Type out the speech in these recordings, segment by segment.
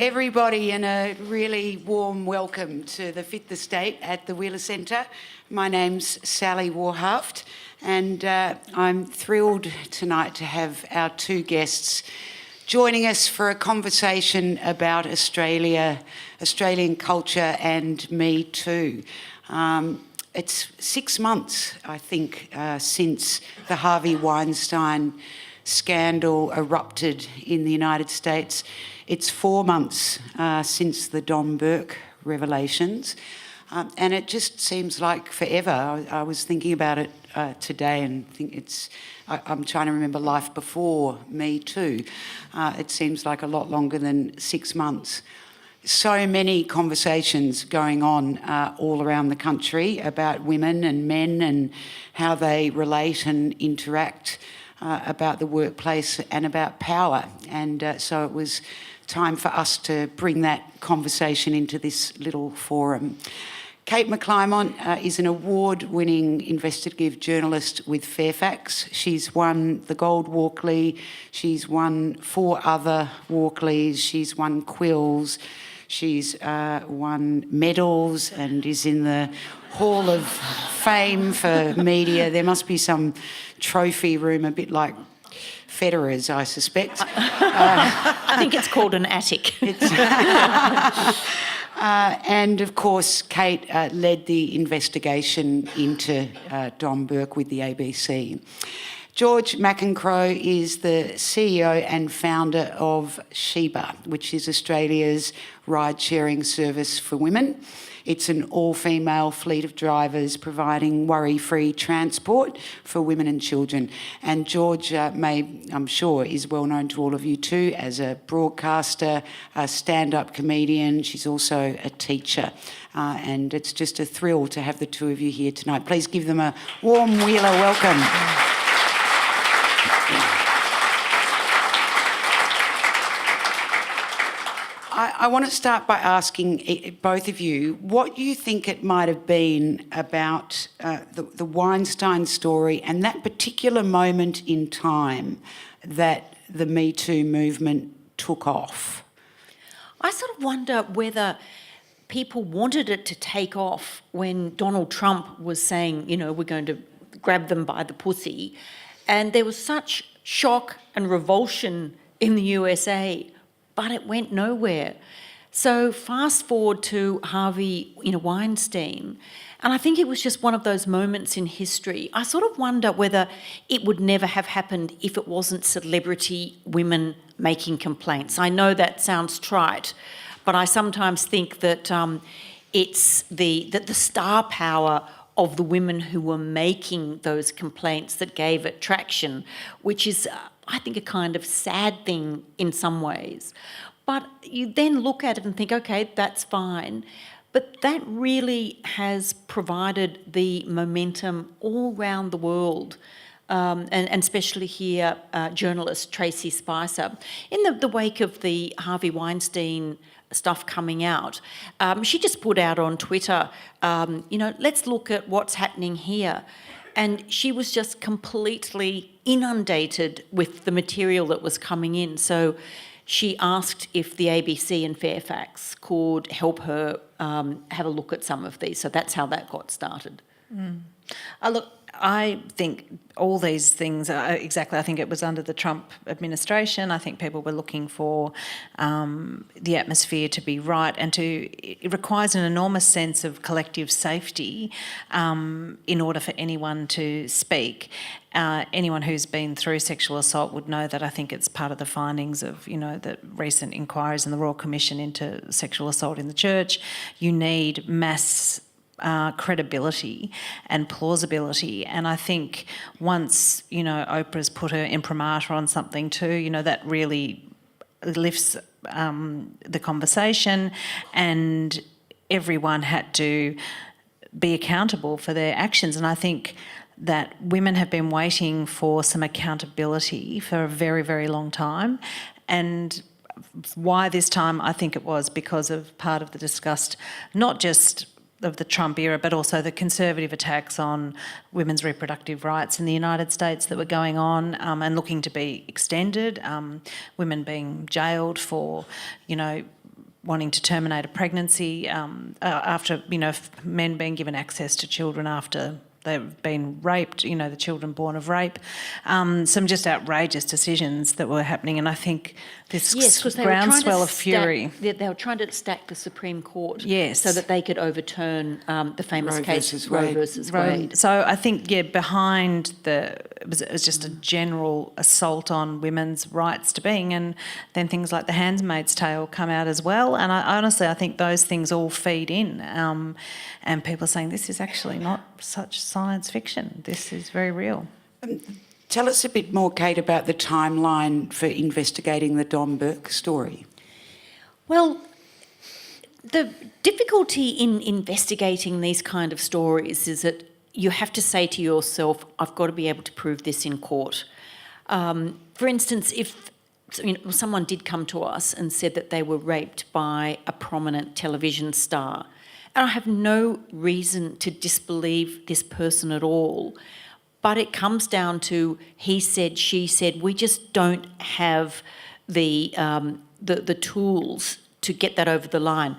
everybody, and a really warm welcome to the Fifth Estate at the Wheeler Centre. My name's Sally Warhaft, and I'm thrilled tonight to have our two guests joining us for a conversation about Australia, Australian culture and Me Too. It's 6 months, I think, since the Harvey Weinstein scandal erupted in the United States. It's 4 months since the Don Burke revelations, and it just seems like forever. I was thinking about it today and think I'm trying to remember life before Me Too. It seems like a lot longer than 6 months. So many conversations going on all around the country about women and men and how they relate and interact, about the workplace and about power. And so it was time for us to bring that conversation into this little forum. Kate McClymont is an award-winning investigative journalist with Fairfax. She's won the Gold Walkley, she's won 4 other Walkleys, she's won Quills, she's won medals and is in the Hall of Fame for media. There must be some trophy room, a bit like Federer's, I suspect. I think it's called an attic. And of course, Kate led the investigation into Don Burke with the ABC. George McEncroe is the CEO and founder of Shebah, which is Australia's ride-sharing service for women. It's an all-female fleet of drivers providing worry-free transport for women and children. And George I'm sure, is well known to all of you too as a broadcaster, a stand-up comedian. She's also a teacher. And it's just a thrill to have the two of you here tonight. Please give them a warm Wheeler welcome. I want to start by asking both of you what you think it might have been about the Weinstein story and that particular moment in time that the Me Too movement took off. I sort of wonder whether people wanted it to take off when Donald Trump was saying, you know, we're going to grab them by the pussy. And there was such shock and revulsion in the USA, but it went nowhere. So fast forward to Harvey, Weinstein, and I think it was just one of those moments in history. I sort of wonder whether it would never have happened if it wasn't celebrity women making complaints. I know that sounds trite, but I sometimes think that it's the star power of the women who were making those complaints that gave it traction, which is, I think, a kind of sad thing in some ways. But you then look at it and think, okay, that's fine. But that really has provided the momentum all around the world, and especially here, journalist Tracy Spicer. In the wake of the Harvey Weinstein stuff coming out, she just put out on Twitter, let's look at what's happening here. And she was just completely inundated with the material that was coming in. So she asked if the ABC and Fairfax could help her have a look at some of these. So that's how that got started. Look, I think all these things are exactly, I think it was under the Trump administration. I think people were looking for the atmosphere to be right, and it requires an enormous sense of collective safety in order for anyone to speak. Anyone who's been through sexual assault would know that I think it's part of the findings of, the recent inquiries in the Royal Commission into sexual assault in the church. You need mass credibility and plausibility, and I think once Oprah's put her imprimatur on something too, that really lifts the conversation, and everyone had to be accountable for their actions. And I think that women have been waiting for some accountability for a very, very long time, and why this time? I think it was because of part of the disgust, not just of the Trump era, but also the conservative attacks on women's reproductive rights in the United States that were going on and looking to be extended, women being jailed for, wanting to terminate a pregnancy after, men being given access to children after they've been raped, the children born of rape. Some just outrageous decisions that were happening, and I think this groundswell of fury. They were trying to stack the Supreme Court, yes, so that they could overturn the famous case Roe versus Wade. So I think, behind it was just a general assault on women's rights to being, and then things like The Handmaid's Tale come out as well. And I think those things all feed in. And people are saying this is actually not such science fiction. This is very real. Tell us a bit more, Kate, about the timeline for investigating the Don Burke story. Well, the difficulty in investigating these kind of stories is that you have to say to yourself, I've got to be able to prove this in court. For instance, if someone did come to us and said that they were raped by a prominent television star, and I have no reason to disbelieve this person at all, but it comes down to he said, she said. We just don't have the tools to get that over the line.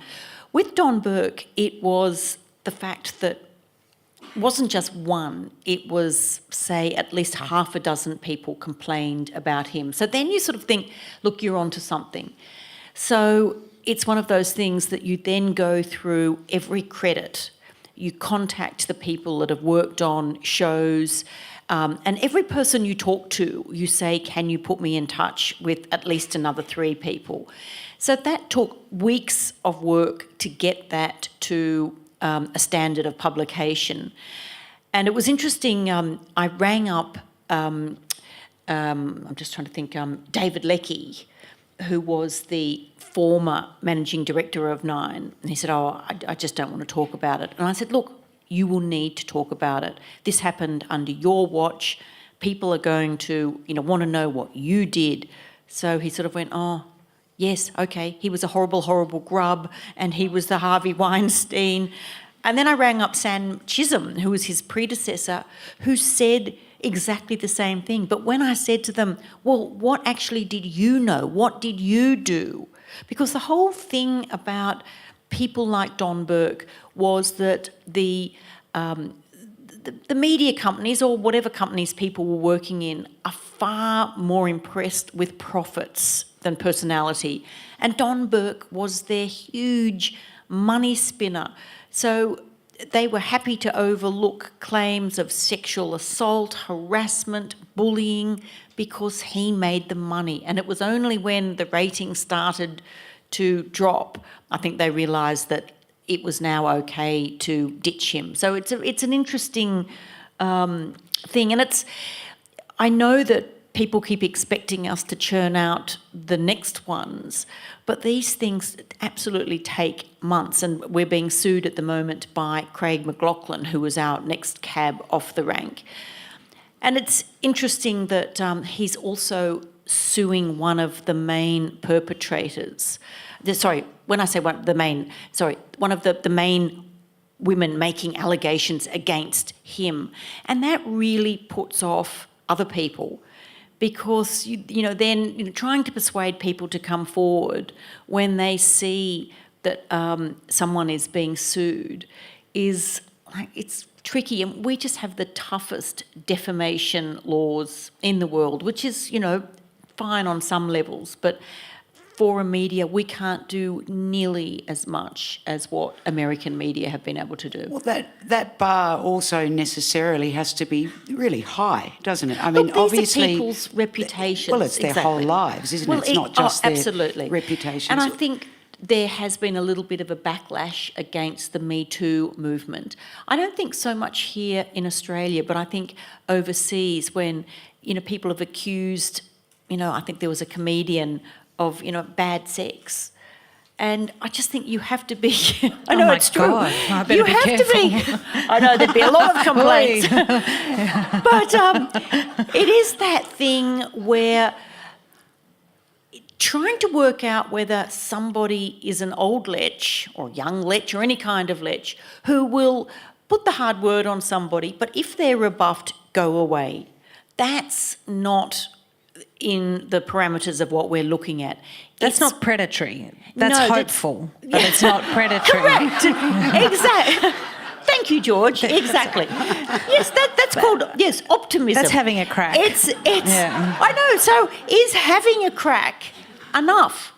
With Don Burke, it was the fact that it wasn't just one, it was, say, at least half a dozen people complained about him. So then you sort of think, look, you're onto something. So it's one of those things that you then go through every credit. You contact the people that have worked on shows, and every person you talk to, you say, can you put me in touch with at least another 3 people? So that took weeks of work to get that to a standard of publication. And it was interesting, I rang up, I'm just trying to think, David Leckie, who was the former managing director of Nine, and he said, I just don't want to talk about it. And I said, look, you will need to talk about it. This happened under your watch. People are going to, want to know what you did. So he sort of went, oh, yes, okay, he was a horrible, horrible grub, and he was the Harvey Weinstein. And then I rang up Sam Chisholm, who was his predecessor, who said exactly the same thing. But when I said to them, well, what actually did you know? What did you do? Because the whole thing about people like Don Burke was that the media companies, or whatever companies people were working in, are far more impressed with profits than personality. And Don Burke was their huge money spinner. So they were happy to overlook claims of sexual assault, harassment, bullying, because he made the money. And it was only when the ratings started to drop, I think they realised that it was now okay to ditch him. So it's an interesting thing. And I know that people keep expecting us to churn out the next ones, but these things absolutely take months, and we're being sued at the moment by Craig McLachlan, who was our next cab off the rank. And it's interesting that he's also suing one of the main perpetrators. One of the main women making allegations against him. And that really puts off other people, because trying to persuade people to come forward when they see that someone is being sued it's tricky. And we just have the toughest defamation laws in the world, which is fine on some levels, but for a media, we can't do nearly as much as what American media have been able to do. Well, that bar also necessarily has to be really high, doesn't it? I mean, obviously, these are people's reputations. Well, it's their whole lives, isn't it? It's not just their reputations. And I think there has been a little bit of a backlash against the Me Too movement. I don't think so much here in Australia, but I think overseas, when people have accused, I think there was a comedian of bad sex, and I just think you have to be. I know it's true. God. I better you be have careful. to be. I know there'd be a lot of complaints, but it is that thing where trying to work out whether somebody is an old lech or young lech or any kind of lech who will put the hard word on somebody, but if they're rebuffed, go away. That's not in the parameters of what we're looking at. That's It's- not predatory. That's No, hopeful, but it's not predatory. Correct. Exactly. Thank you, George. Exactly. Yes, that's called optimism. That's having a crack. It's. Yeah. I know. So is having a crack enough?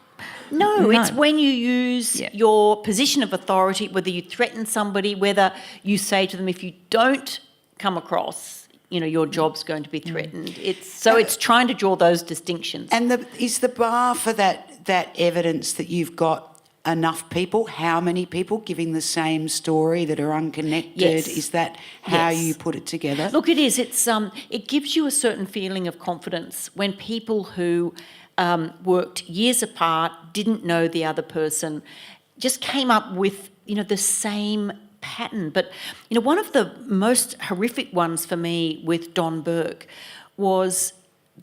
No, it's when you use your position of authority, whether you threaten somebody, whether you say to them, if you don't come across, your job's going to be threatened. It's trying to draw those distinctions. And is the bar for that evidence that you've got enough people? How many people giving the same story that are unconnected? Yes. Is that how Yes. you put it together? Look, it is. It gives you a certain feeling of confidence when people who worked years apart, didn't know the other person, just came up with, the same pattern. But, one of the most horrific ones for me with Don Burke was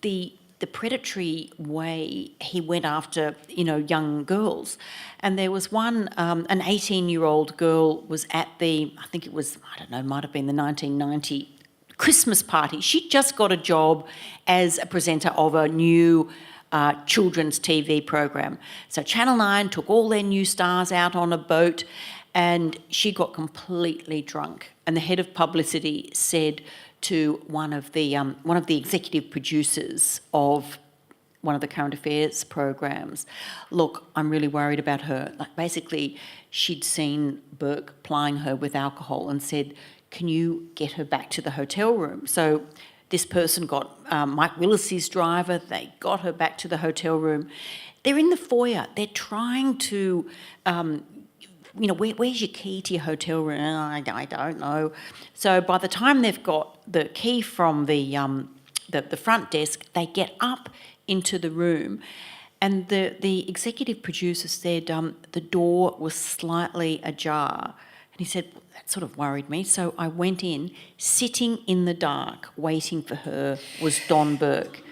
the predatory way he went after, young girls. And there was one, an 18-year-old girl was at might have been the 1990 Christmas party. She'd just got a job as a presenter of a new children's TV program. So Channel 9 took all their new stars out on a boat and she got completely drunk. And the head of publicity said to one of the executive producers of one of the current affairs programs, look, I'm really worried about her. Like basically, she'd seen Burke plying her with alcohol and said, can you get her back to the hotel room? So this person got Mike Willis's driver. They got her back to the hotel room. They're in the foyer. They're trying to, where's your key to your hotel room? I don't know. So by the time they've got the key from the front desk, they get up into the room, and the executive producer said the door was slightly ajar. And he said, that sort of worried me. So I went in, sitting in the dark, waiting for her, was Don Burke.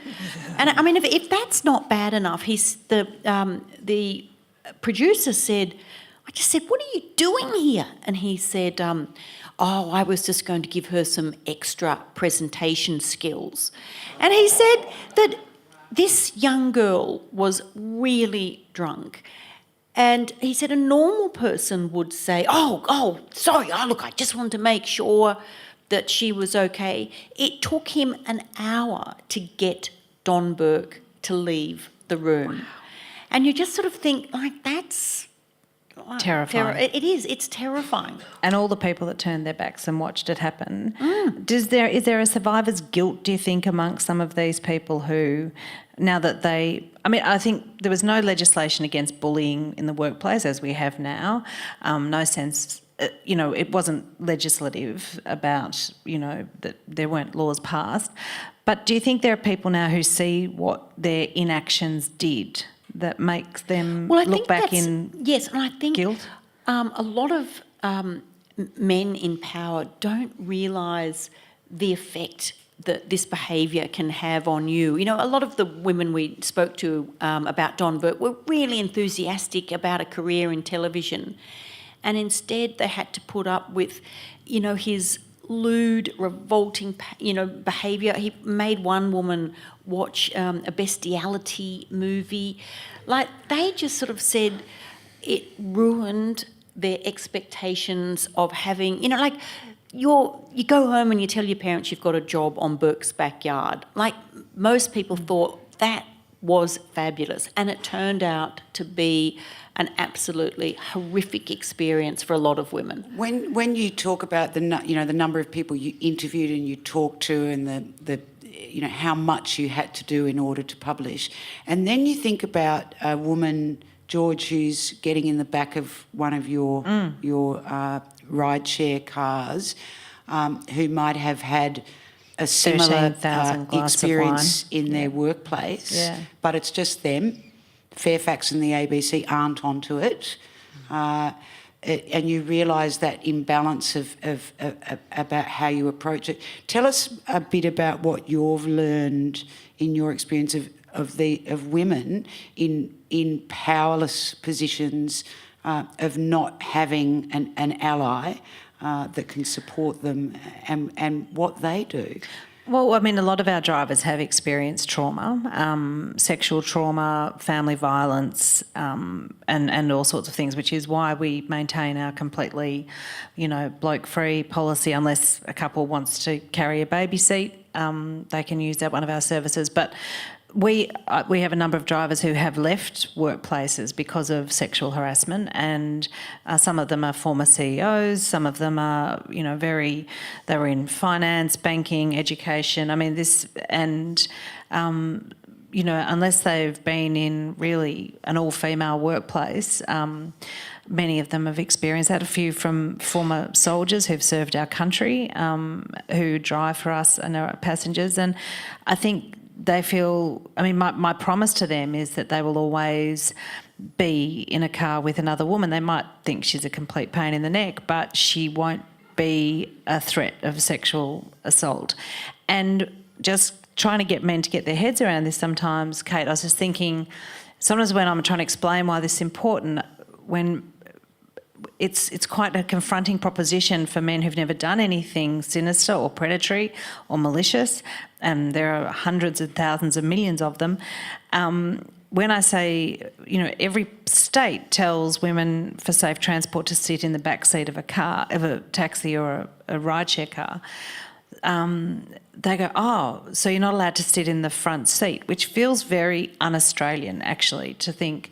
And I mean, if that's not bad enough, the producer said, I just said, what are you doing here? And he said, I was just going to give her some extra presentation skills. And he said that this young girl was really drunk. And he said a normal person would say, sorry, look, I just wanted to make sure that she was okay. It took him an hour to get Don Burke to leave the room. Wow. And you just sort of think, like, that's... Terrifying. It is. It's terrifying. And all the people that turned their backs and watched it happen. Is there a survivor's guilt, do you think, amongst some of these people who, now that I think there was no legislation against bullying in the workplace as we have now. No sense, it wasn't legislative about, that there weren't laws passed. But do you think there are people now who see what their inactions did that makes them look back in yes, and I think guilt? A lot of men in power don't realise the effect that this behaviour can have on you. A lot of the women we spoke to about Don Burke were really enthusiastic about a career in television, and instead they had to put up with, his lewd, revolting, behaviour. He made one woman watch a bestiality movie. Like, they just sort of said it ruined their expectations of having, you go home and you tell your parents you've got a job on Burke's backyard. Like, most people thought that was fabulous, and it turned out to be an absolutely horrific experience for a lot of women. When you talk about the number of people you interviewed and you talked to, and the how much you had to do in order to publish, and then you think about a woman, George, who's getting in the back of one of your rideshare cars, who might have had a similar experience in their workplace, but it's just them. Fairfax and the ABC aren't onto it, and you realise that imbalance of about how you approach it. Tell us a bit about what you've learned in your experience of women in powerless positions, of not having an ally that can support them, and what they do. Well, I mean, a lot of our drivers have experienced trauma, sexual trauma, family violence, and all sorts of things, which is why we maintain our completely, bloke-free policy. Unless a couple wants to carry a baby seat, they can use one of our services. But we have a number of drivers who have left workplaces because of sexual harassment, and some of them are former CEOs, some of them are, they were in finance, banking, education. I mean, unless they've been in really an all-female workplace, many of them have experienced that. A few from former soldiers who've served our country, who drive for us and are passengers, and I think they feel, my promise to them is that they will always be in a car with another woman. They might think she's a complete pain in the neck, but she won't be a threat of sexual assault. And just trying to get men to get their heads around this sometimes, Kate, I was just thinking, sometimes when I'm trying to explain why this is important, when it's quite a confronting proposition for men who've never done anything sinister or predatory or malicious, and there are hundreds of thousands of millions of them. When I say, every state tells women for safe transport to sit in the back seat of a car, of a taxi or a rideshare car, they go, oh, so you're not allowed to sit in the front seat, which feels very un-Australian, actually, to think,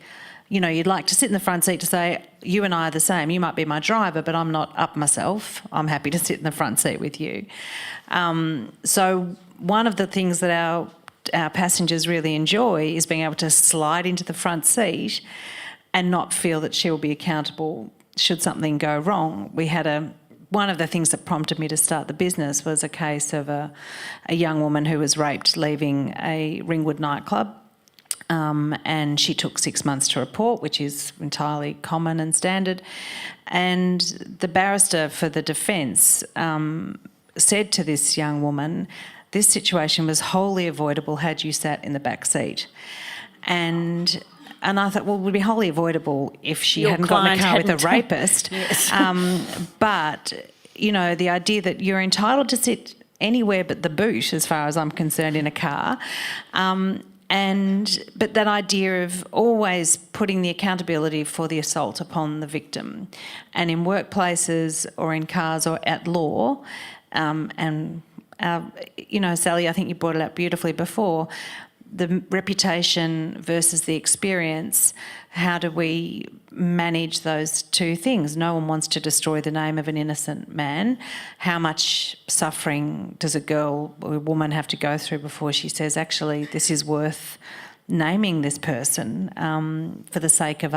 you'd like to sit in the front seat to say, you and I are the same. You might be my driver, but I'm not up myself. I'm happy to sit in the front seat with you. So one of the things that our passengers really enjoy is being able to slide into the front seat and not feel that she'll be accountable should something go wrong. We had one of the things that prompted me to start the business was a case of a young woman who was raped leaving a Ringwood nightclub. And she took 6 months to report, which is entirely common and standard. And the barrister for the defence said to this young woman, this situation was wholly avoidable had you sat in the back seat. And I thought, well, it would be wholly avoidable if she hadn't got in a car with a rapist. Yes. But, the idea that you're entitled to sit anywhere but the boot, as far as I'm concerned, in a car. But that idea of always putting the accountability for the assault upon the victim, and in workplaces or in cars or at law, Sally, I think you brought it up beautifully before, the reputation versus the experience. How do we manage those two things? No one wants to destroy the name of an innocent man. How much suffering does a girl or a woman have to go through before she says, actually, this is worth naming this person for the sake of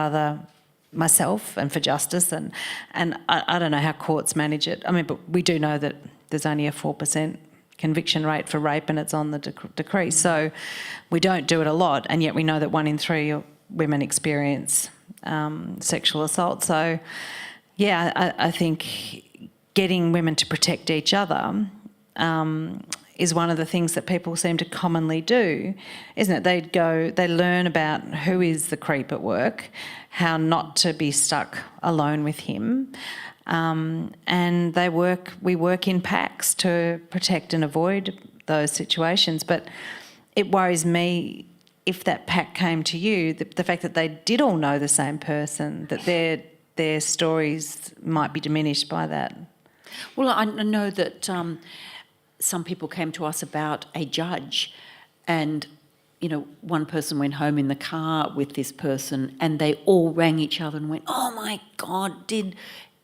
myself and for justice? And I don't know how courts manage it. But we do know that there's only a 4% conviction rate for rape, and it's on the decree. So we don't do it a lot, and yet we know that 1 in 3 women experience sexual assault. So, I think getting women to protect each other is one of the things that people seem to commonly do, isn't it? They learn about who is the creep at work, how not to be stuck alone with him. And we work in packs to protect and avoid those situations. But it worries me, if that pack came to you, the fact that they did all know the same person, that their stories might be diminished by that. Well, I know that some people came to us about a judge, and one person went home in the car with this person, and they all rang each other and went, oh my God, did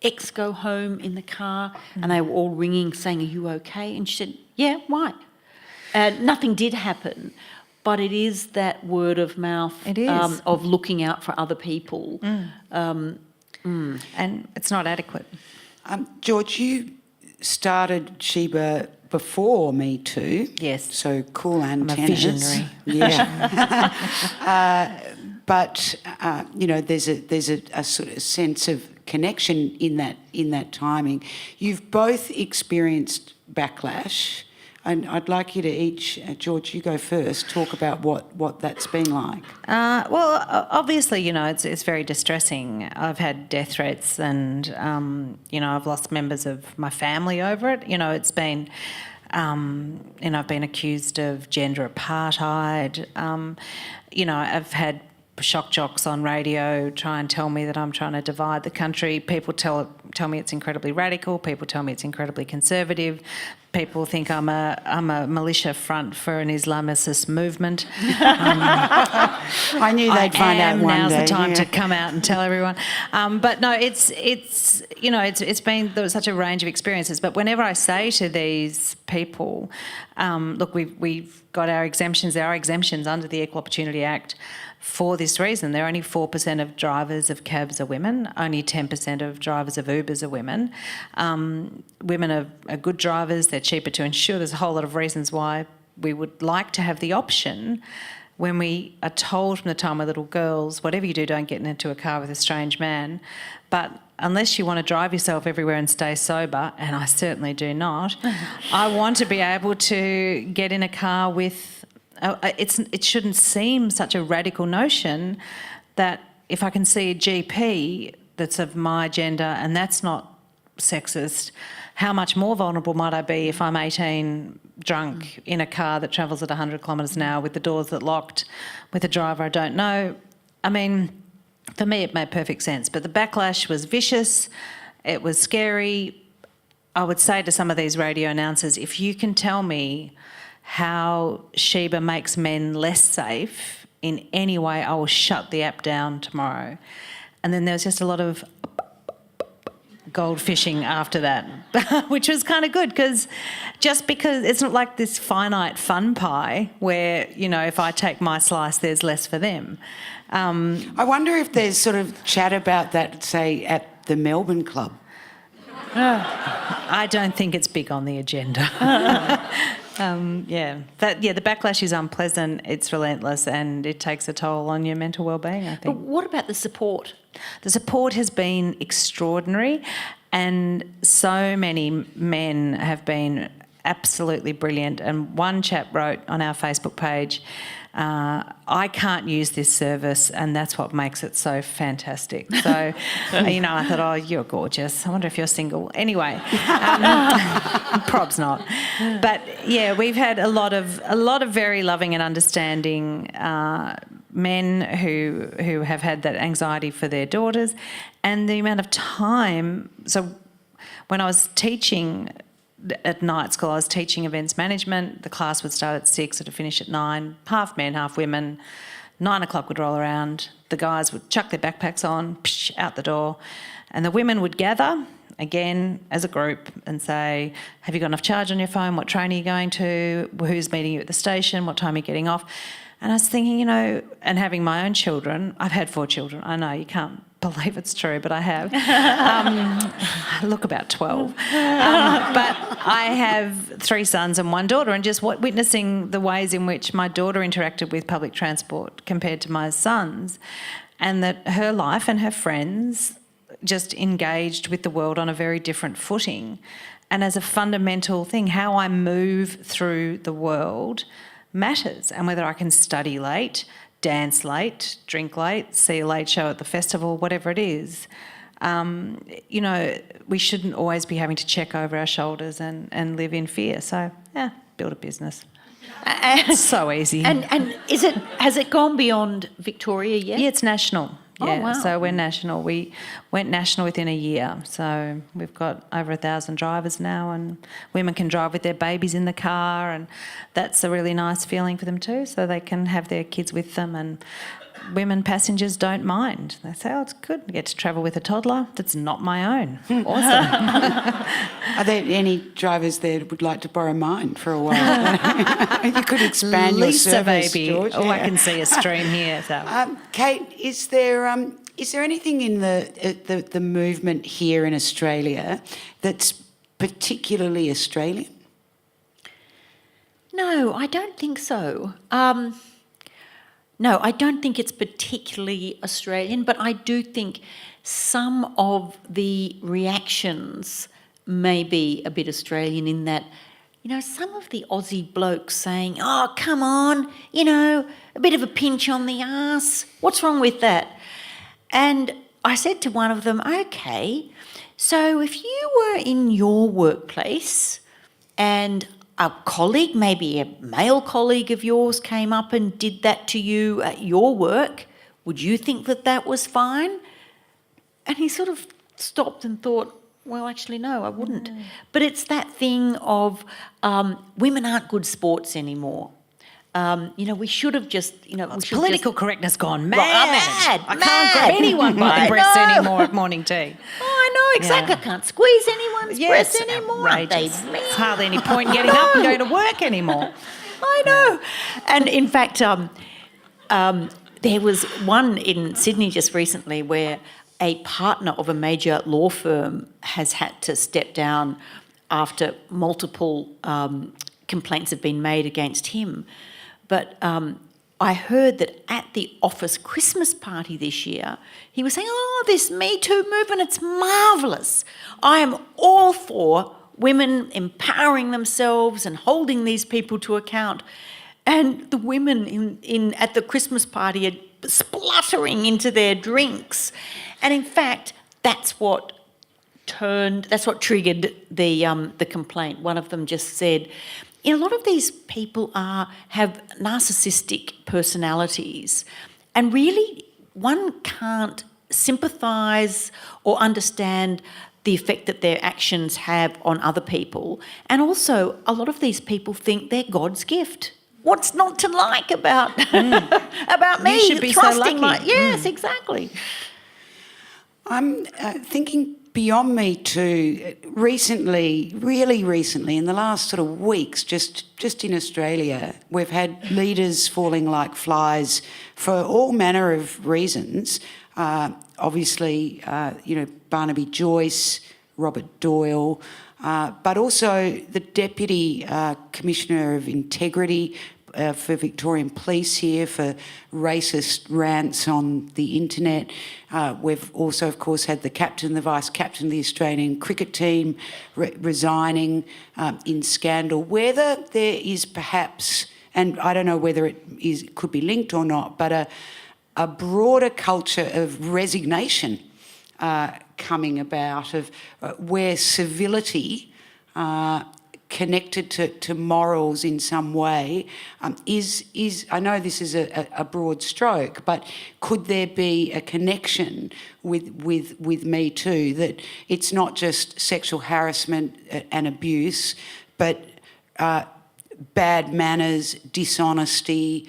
X go home in the car? And they were all ringing saying, are you okay? And she said, yeah, why? Nothing did happen, but it is that word of mouth. It is. Of looking out for other people. And it's not adequate. George, you started Shebah before Me Too. Yes. So cool antennas. I'm a visionary. Yeah. But there's a sort of sense of connection in that timing. You've both experienced backlash, and I'd like you to each, George, you go first, talk about what that's been like. Well, obviously, it's very distressing. I've had death threats, and I've lost members of my family over it. It's been I've been accused of gender apartheid. I've had shock jocks on radio try and tell me that I'm trying to divide the country. People tell me it's incredibly radical. People tell me it's incredibly conservative. People think I'm a militia front for an Islamicist movement. I knew they'd find out one now's day. the time yeah. to come out and tell everyone. But no, it's been such a range of experiences. But whenever I say to these people, look, we've got our exemptions. There are exemptions under the Equal Opportunity Act for this reason. There are only 4% of drivers of cabs are women. Only 10% of drivers of Ubers are women. Women are good drivers. They're cheaper to insure. There's a whole lot of reasons why we would like to have the option, when we are told from the time we're little girls, whatever you do, don't get into a car with a strange man. But unless you want to drive yourself everywhere and stay sober, and I certainly do not, I want to be able to get in a car with... it shouldn't seem such a radical notion that if I can see a GP that's of my gender and that's not sexist, how much more vulnerable might I be if I'm 18, drunk, in a car that travels at 100 kilometres an hour with the doors that locked, with a driver I don't know? I mean, for me it made perfect sense. But the backlash was vicious. It was scary. I would say to some of these radio announcers, if you can tell me how Shebah makes men less safe in any way, I will shut the app down tomorrow. And then there was just a lot of gold fishing after that, which was kind of good, because it's not like this finite fun pie where, if I take my slice, there's less for them. I wonder if there's sort of chat about that, say, at the Melbourne Club. I don't think it's big on the agenda. The backlash is unpleasant, it's relentless, and it takes a toll on your mental well-being, I think. But what about the support? The support has been extraordinary, and so many men have been absolutely brilliant. And one chap wrote on our Facebook page, I can't use this service, and that's what makes it so fantastic. So, I thought, oh, you're gorgeous. I wonder if you're single. Anyway, prob's not. But yeah, we've had a lot of very loving and understanding men who have had that anxiety for their daughters, and the amount of time. So, when I was teaching at night school, I was teaching events management. The class would start at 6, it would finish at 9, half men, half women. 9 o'clock would roll around. The guys would chuck their backpacks on, out the door. And the women would gather, again, as a group, and say, have you got enough charge on your phone? What train are you going to? Who's meeting you at the station? What time are you getting off? And I was thinking, and having my own children, I've had 4 children. I know, you can't believe it's true, but I have. I look about 12. But I have 3 sons and 1 daughter, and just witnessing the ways in which my daughter interacted with public transport compared to my sons, and that her life and her friends just engaged with the world on a very different footing. And as a fundamental thing, how I move through the world matters, and whether I can study late, dance late, drink late, see a late show at the festival, whatever it is. We shouldn't always be having to check over our shoulders and live in fear. So, build a business. It's so easy. And has it gone beyond Victoria yet? Yeah, it's national. Yeah, oh, wow. So we're national. We went national within a year. So we've got over 1,000 drivers now, and women can drive with their babies in the car, and that's a really nice feeling for them too, so they can have their kids with them, and women passengers don't mind. They say, oh, it's good, I get to travel with a toddler that's not my own. Awesome. Are there any drivers there that would like to borrow mine for a while? You could expand Lisa, your service, baby. George. Oh, I can see a stream here. So. Kate, is there anything in the movement here in Australia that's particularly Australian? No, I don't think so. No, I don't think it's particularly Australian, but I do think some of the reactions may be a bit Australian in that, some of the Aussie blokes saying, oh, come on, a bit of a pinch on the arse. What's wrong with that? And I said to one of them, okay, so if you were in your workplace and a colleague, maybe a male colleague of yours, came up and did that to you at your work, would you think that that was fine? And he sort of stopped and thought, well, actually, no, I wouldn't. But it's that thing of women aren't good sports anymore. We should have just, Political correctness gone mad. Mad. I can't grab anyone by the breasts anymore at morning tea. Oh, I know, exactly. Yeah. I can't squeeze anyone's breasts It's anymore. Aren't they outrageous. mean? There's hardly any point in getting up and going to work anymore. I know. And in fact, there was one in Sydney just recently where a partner of a major law firm has had to step down after multiple complaints have been made against him. But I heard that at the office Christmas party this year, he was saying, oh, this Me Too movement, it's marvellous. I am all for women empowering themselves and holding these people to account. And the women at the Christmas party are spluttering into their drinks. And in fact, that's what triggered the complaint. One of them just said, a lot of these people have narcissistic personalities, and really one can't sympathise or understand the effect that their actions have on other people. And also, a lot of these people think they're God's gift. What's not to like about about me? You should be so trusting lucky. Yes, exactly. I'm thinking beyond Me Too, recently, really recently, in the last sort of weeks, just in Australia, we've had leaders falling like flies for all manner of reasons. Obviously, Barnaby Joyce, Robert Doyle, but also the Deputy Commissioner of Integrity for Victorian Police here for racist rants on the internet. We've also, of course, had the captain, the vice-captain of the Australian cricket team resigning in scandal. Whether there is perhaps, and I don't know whether it could be linked or not, but a broader culture of resignation coming about of where civility connected to morals in some way is I know this is a broad stroke, but could there be a connection with Me Too, that it's not just sexual harassment and abuse, but bad manners, dishonesty?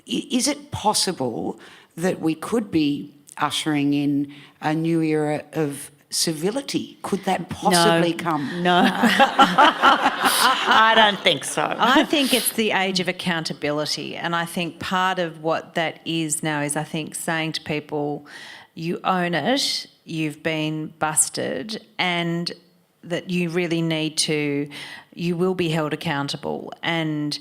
Is it possible that we could be ushering in a new era of civility? Could that possibly come? No. I don't think so. I think it's the age of accountability, and I think part of what that is now is, I think, saying to people, you own it, you've been busted, and that you really need to, you will be held accountable. And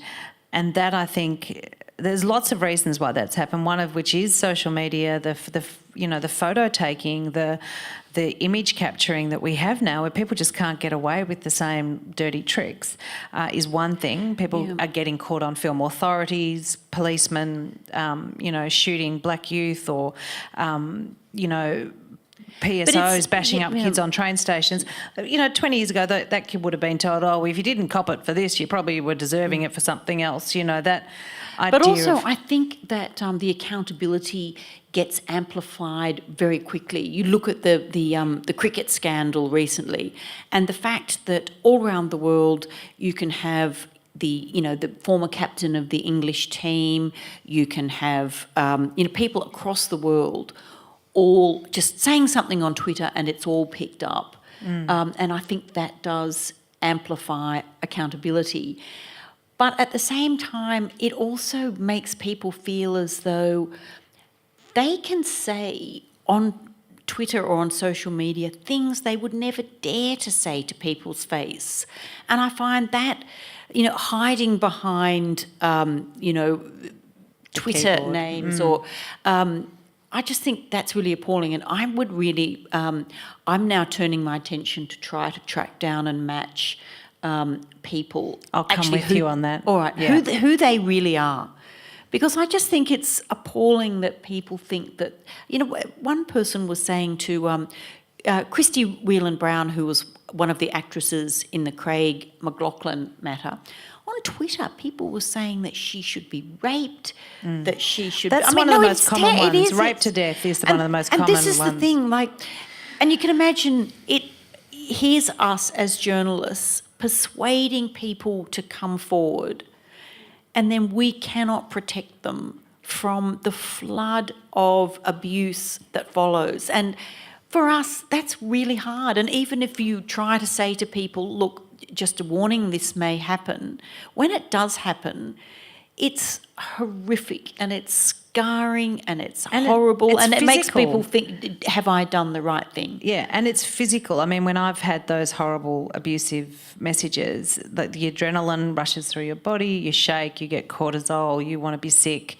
that, I think, there's lots of reasons why that's happened, one of which is social media, the photo taking, the image capturing that we have now, where people just can't get away with the same dirty tricks, is one thing. People are getting caught on film. Authorities, policemen, shooting black youth, or, PSOs bashing up kids on train stations. 20 years ago, that kid would have been told, oh, well, if you didn't cop it for this, you probably were deserving it for something else. That idea. But also, I think that the accountability gets amplified very quickly. You look at the cricket scandal recently, and the fact that all around the world you can have the former captain of the English team, you can have people across the world all just saying something on Twitter and it's all picked up. And I think that does amplify accountability. But at the same time, it also makes people feel as though they can say on Twitter or on social media things they would never dare to say to people's face. And I find that, hiding behind, Twitter names or... I just think that's really appalling, and I would really... I'm now turning my attention to try to track down and match people. I'll come with you on that. All right, yeah. who they really are. Because I just think it's appalling that people think that... one person was saying to Christy Whelan-Brown, who was one of the actresses in the Craig McLachlan matter. On Twitter, people were saying that she should be raped, that she should... That's one of the most common ones. Rape to death is one of the most common ones. And this is the thing, and you can imagine here's us as journalists persuading people to come forward, and then we cannot protect them from the flood of abuse that follows. And for us, that's really hard. And even if you try to say to people, look, just a warning, this may happen, when it does happen, it's horrific and it's scarring and it's horrible and it makes people think, have I done the right thing? Yeah, and it's physical. I mean, when I've had those horrible abusive messages, the adrenaline rushes through your body, you shake, you get cortisol, you want to be sick.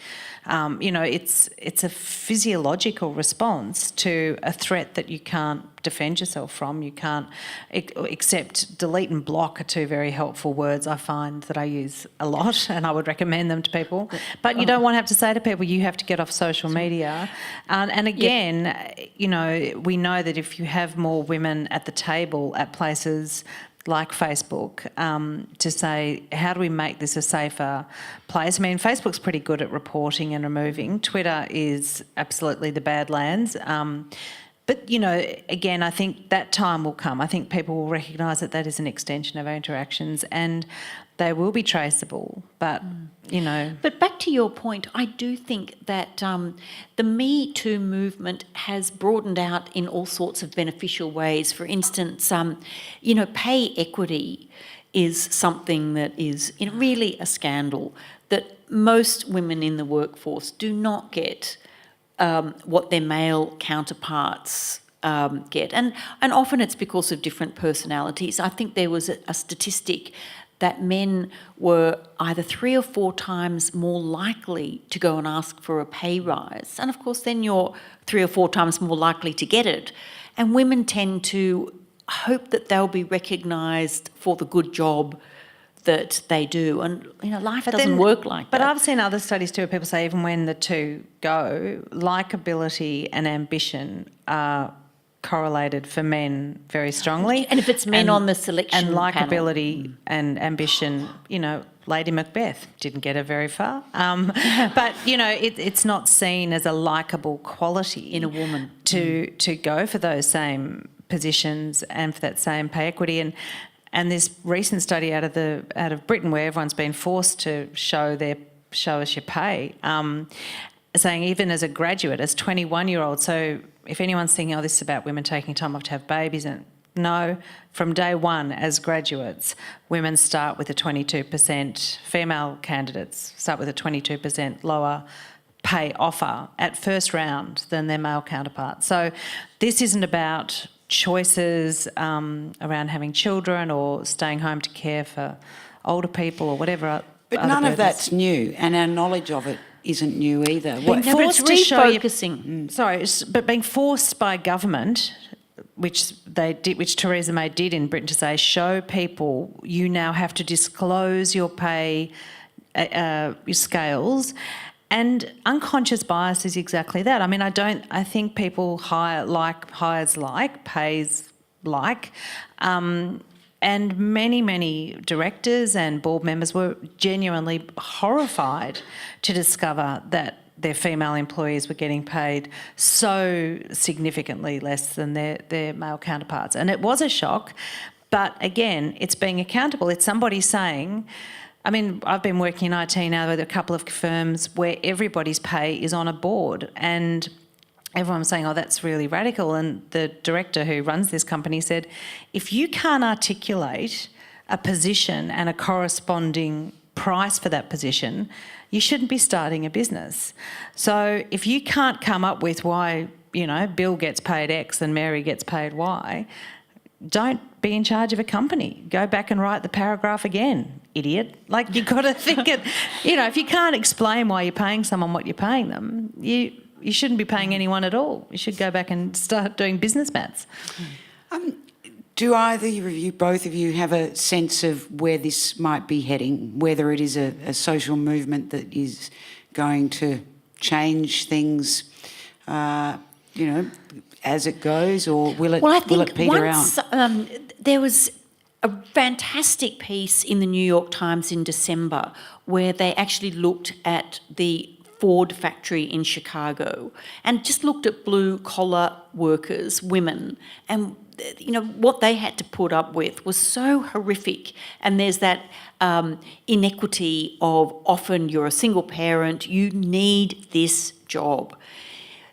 It's a physiological response to a threat that you can't defend yourself from. You can't accept. Delete and block are two very helpful words I find that I use a lot, and I would recommend them to people. But you don't want to have to say to people, you have to get off social media. And again, we know that if you have more women at the table at places like Facebook, to say, how do we make this a safer place? I mean, Facebook's pretty good at reporting and removing. Twitter is absolutely the Badlands. But, again, I think that time will come. I think people will recognise that that is an extension of our interactions and they will be traceable. But, But back to your point, I do think that the Me Too movement has broadened out in all sorts of beneficial ways. For instance, pay equity is something that is really a scandal, that most women in the workforce do not get what their male counterparts get. And often it's because of different personalities. I think there was a statistic that men were either 3 or 4 times more likely to go and ask for a pay rise. And of course then you're 3 or 4 times more likely to get it. And women tend to hope that they'll be recognised for the good job that they do. And, life doesn't work like that. But I've seen other studies too where people say even when the two go, likability and ambition are correlated for men very strongly. And if it's men on the selection and likability panel. and ambition, Lady Macbeth didn't get her very far. But, it's not seen as a likeable quality in a woman to go for those same positions and for that same pay equity. And this recent study out of Britain where everyone's been forced to show us your pay, saying even as a graduate, as 21-year-olds, so if anyone's thinking, this is about women taking time off to have babies, and no, from day one as graduates, women start with a 22%, female candidates start with a 22% lower pay offer at first round than their male counterparts. So this isn't about choices around having children or staying home to care for older people or whatever. But none of that's new, and our knowledge of it isn't new either. But it's refocusing. But being forced by government, which Theresa May did in Britain, to say, show people you now have to disclose your pay scales. And unconscious bias is exactly that. I mean, I think people hires like, pays like. And many, many directors and board members were genuinely horrified to discover that their female employees were getting paid so significantly less than their male counterparts. And it was a shock. But again, it's being accountable. It's somebody saying... I mean, I've been working in IT now with a couple of firms where everybody's pay is on a board and everyone's saying, that's really radical. And the director who runs this company said, if you can't articulate a position and a corresponding price for that position, you shouldn't be starting a business. So if you can't come up with why, Bill gets paid X and Mary gets paid Y, don't be in charge of a company. Go back and write the paragraph again, idiot. You've got to think it. If you can't explain why you're paying someone what you're paying them, you shouldn't be paying anyone at all. You should go back and start doing business maths. Do either of you, both of you, have a sense of where this might be heading, whether it is a social movement that is going to change things as it goes, or will it Well, I think peter once out? there was a fantastic piece in the New York Times in December where they actually looked at the Ford factory in Chicago and just looked at blue-collar workers, women, and what they had to put up with was so horrific. And there's that inequity of often you're a single parent, you need this job.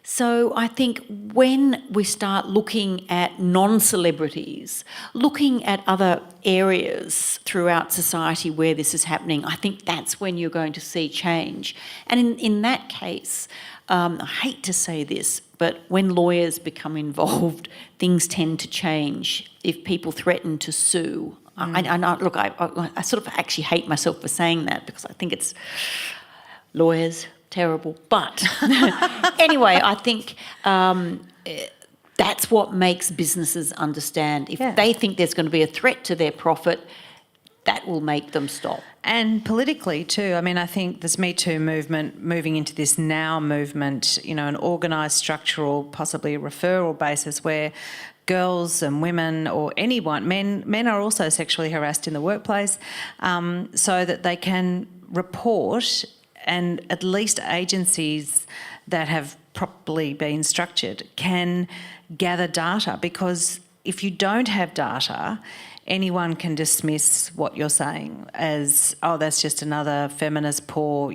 So I think when we start looking at non-celebrities, looking at other areas throughout society where this is happening, I think that's when you're going to see change. And in that case, I hate to say this, but when lawyers become involved, things tend to change. If people threaten to sue, I sort of actually hate myself for saying that because I think it's lawyers, terrible. But anyway, I think that's what makes businesses understand. If they think there's going to be a threat to their profit, that will make them stop. And politically too. I mean, I think this Me Too movement moving into this now movement, an organised, structural, possibly a referral basis where girls and women or anyone, men are also sexually harassed in the workplace, so that they can report, and at least agencies that have properly been structured can gather data, because if you don't have data, anyone can dismiss what you're saying as, oh, that's just another feminist, poor,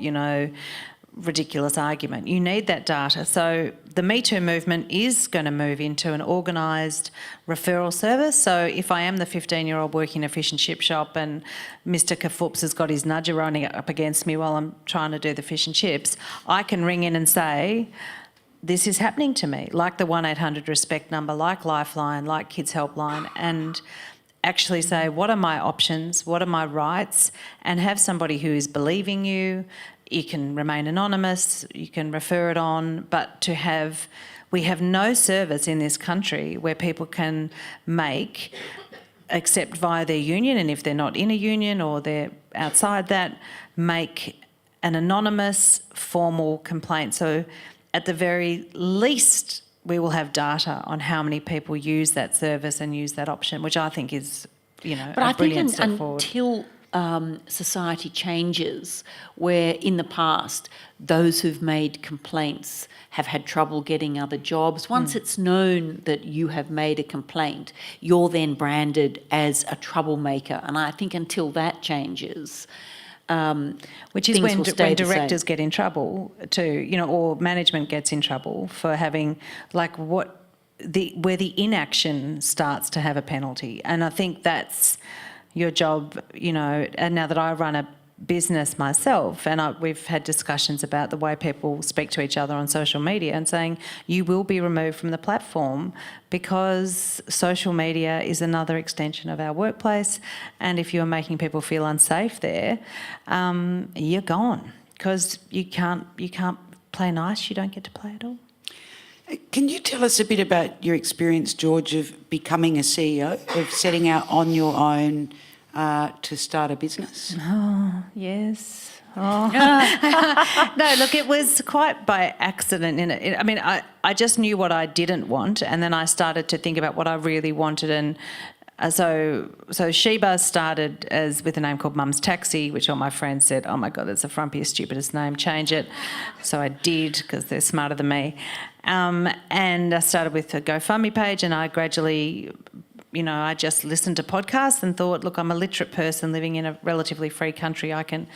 ridiculous argument. You need that data. So the Me Too movement is going to move into an organised referral service. So if I am the 15-year-old working in a fish and chip shop and Mr Kafoops has got his nudger running up against me while I'm trying to do the fish and chips, I can ring in and say, this is happening to me, like the 1-800 RESPECT number, like Lifeline, like Kids Helpline, and actually say, what are my options, what are my rights, and have somebody who is believing you. You can remain anonymous, you can refer it on, but we have no service in this country where people can except via their union, and if they're not in a union or they're outside that, make an anonymous formal complaint. So at the very least, we will have data on how many people use that service and use that option, which I think is, a brilliant step forward. Until society changes, where in the past those who've made complaints have had trouble getting other jobs. Once it's known that you have made a complaint, you're then branded as a troublemaker. And I think until that changes, which is when directors get in trouble too, or management gets in trouble for having where the inaction starts to have a penalty. And I think that's your job, and now that I run a business myself, and we've had discussions about the way people speak to each other on social media, and saying you will be removed from the platform because social media is another extension of our workplace, and if you're making people feel unsafe there, you're gone, because you can't play nice, you don't get to play at all. Can you tell us a bit about your experience, George, of becoming a CEO, of setting out on your own to start a business? Oh, yes. Oh. No, look, it was quite by accident. I mean, I just knew what I didn't want, and then I started to think about what I really wanted. And so Shebah started as with a name called Mum's Taxi, which all my friends said, oh my God, that's the frumpiest, stupidest name, change it. So I did, because they're smarter than me. And I started with a GoFundMe page, and I gradually, I just listened to podcasts and thought, look, I'm a literate person living in a relatively free country. I can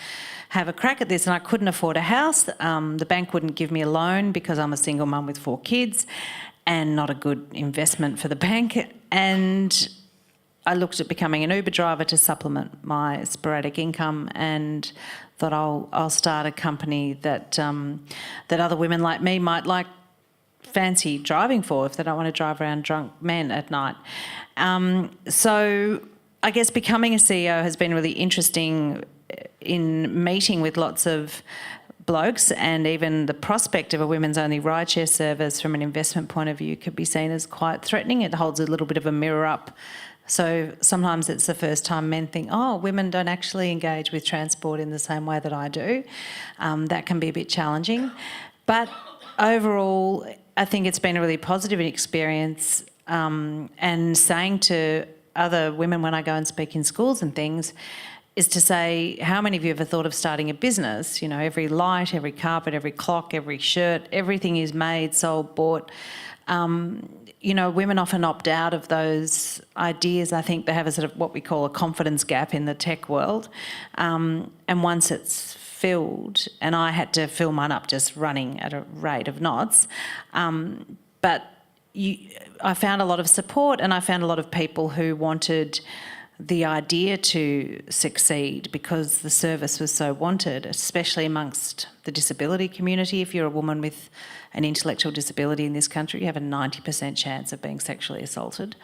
have a crack at this. And I couldn't afford a house. The bank wouldn't give me a loan because I'm a single mum with 4 kids and not a good investment for the bank. And I looked at becoming an Uber driver to supplement my sporadic income, and thought I'll start a company that other women like me might fancy driving for if they don't want to drive around drunk men at night. So I guess becoming a CEO has been really interesting in meeting with lots of blokes, and even the prospect of a women's only rideshare service from an investment point of view could be seen as quite threatening. It holds a little bit of a mirror up. So sometimes it's the first time men think, oh, women don't actually engage with transport in the same way that I do. That can be a bit challenging. But overall, I think it's been a really positive experience, and saying to other women when I go and speak in schools and things is to say, how many of you ever thought of starting a business? You know, every light, every carpet, every clock, every shirt, everything is made, sold, bought. You know, women often opt out of those ideas. I think they have a sort of what we call a confidence gap in the tech world. And once it's filled, and I had to fill mine up just running at a rate of knots, but I found a lot of support, and I found a lot of people who wanted the idea to succeed because the service was so wanted, especially amongst the disability community. If you're a woman with an intellectual disability in this country, you have a 90% chance of being sexually assaulted.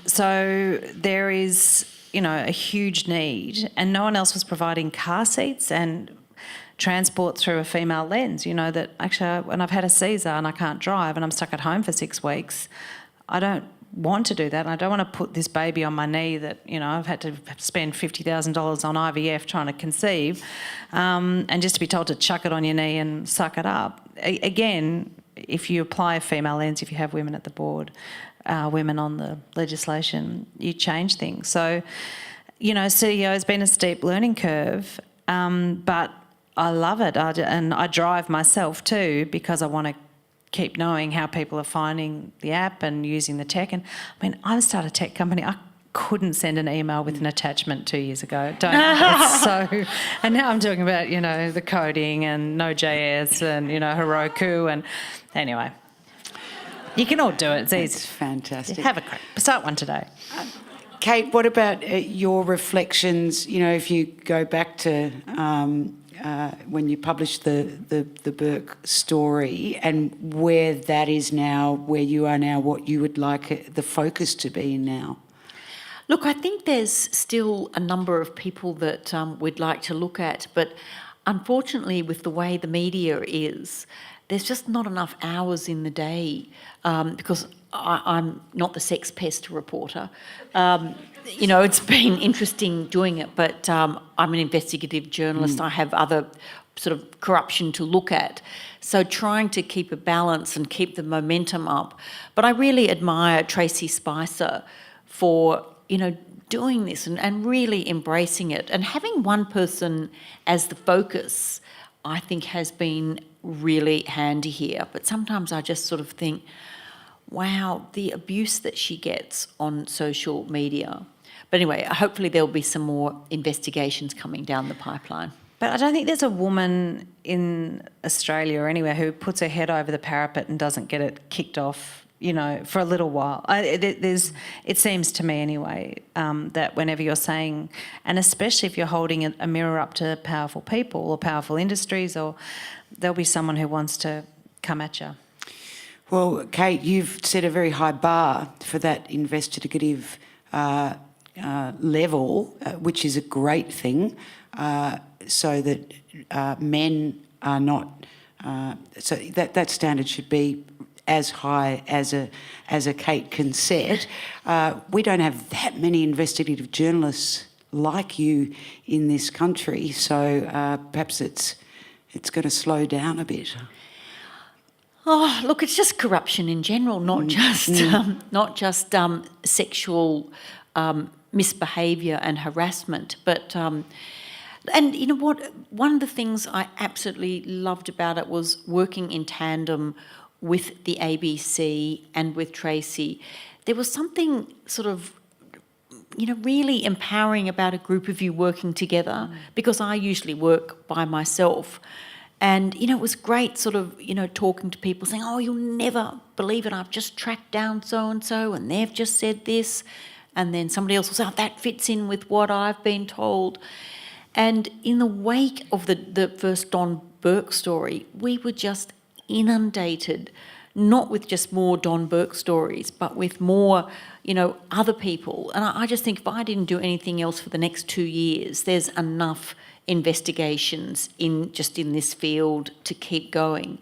So there is, you know, a huge need, and no one else was providing car seats and transport through a female lens. You know, that actually when I've had a Caesar and I can't drive and I'm stuck at home for 6 weeks, I don't want to do that. I don't want to put this baby on my knee that, you know, I've had to spend $50,000 on IVF trying to conceive, and just to be told to chuck it on your knee and suck it up. Again, if you apply a female lens, if you have women at the board, women on the legislation, you change things. So, you know, CEO has been a steep learning curve, but I love it. And I drive myself too because I want to keep knowing how people are finding the app and using the tech. And I mean, I started a tech company. I couldn't send an email with an attachment 2 years ago. And now I'm talking about, you know, the coding and Node.js and, you know, Heroku, and anyway, you can all do it. It's easy. It's fantastic. Have a crack. Start one today. Kate, what about your reflections? You know, if you go back to when you published the Burke story and where that is now, where you are now, what you would like the focus to be now? Look, I think there's still a number of people that we'd like to look at, but unfortunately with the way the media is, there's just not enough hours in the day, because I'm not the sex pest reporter. You know, it's been interesting doing it, but I'm an investigative journalist. I have other sort of corruption to look at. So trying to keep a balance and keep the momentum up. But I really admire Tracy Spicer for, you know, doing this and really embracing it. And having one person as the focus, I think, has been really handy here. But sometimes I just sort of think, wow, the abuse that she gets on social media. But anyway, hopefully there'll be some more investigations coming down the pipeline. But I don't think there's a woman in Australia or anywhere who puts her head over the parapet and doesn't get it kicked off, you know, for a little while. It seems to me anyway, that whenever you're saying, and especially if you're holding a mirror up to powerful people or powerful industries, or there'll be someone who wants to come at you. Well, Kate, you've set a very high bar for that investigative level, which is a great thing, so that men are not... so that standard should be as high as a Kate can set. We don't have that many investigative journalists like you in this country, so perhaps it's going to slow down a bit. Oh, look, it's just corruption in general, not just sexual misbehaviour and harassment. But and you know what? One of the things I absolutely loved about it was working in tandem with the ABC and with Tracy. There was something sort of, you know, really empowering about a group of you working together, because I usually work by myself. And, you know, it was great sort of, you know, talking to people saying, oh, you'll never believe it, I've just tracked down so-and-so and they've just said this. And then somebody else will say, oh, that fits in with what I've been told. And in the wake of the first Don Burke story, we were just inundated, not with just more Don Burke stories, but with more, you know, other people. And I just think if I didn't do anything else for the next 2 years, there's enough investigations in this field to keep going.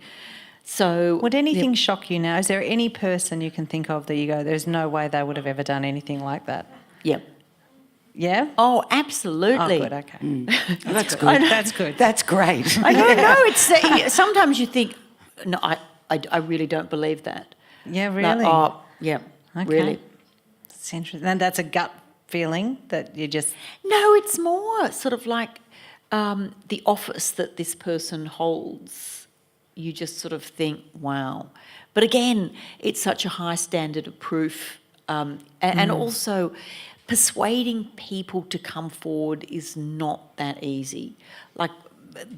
So would anything shock you now? Is there any person you can think of that you go, there's no way they would have ever done anything like that? Yeah. Yeah? Oh, absolutely. Oh, good, okay. That's good. That's good. That's great. I don't know. It's sometimes you think, no, I really don't believe that. Yeah, Like, really? oh, yeah, Okay. really. It's interesting. And that's a gut feeling that you just... No, it's more sort of like the office that this person holds. You just sort of think, wow. But again, it's such a high standard of proof. And also, persuading people to come forward is not that easy. Like,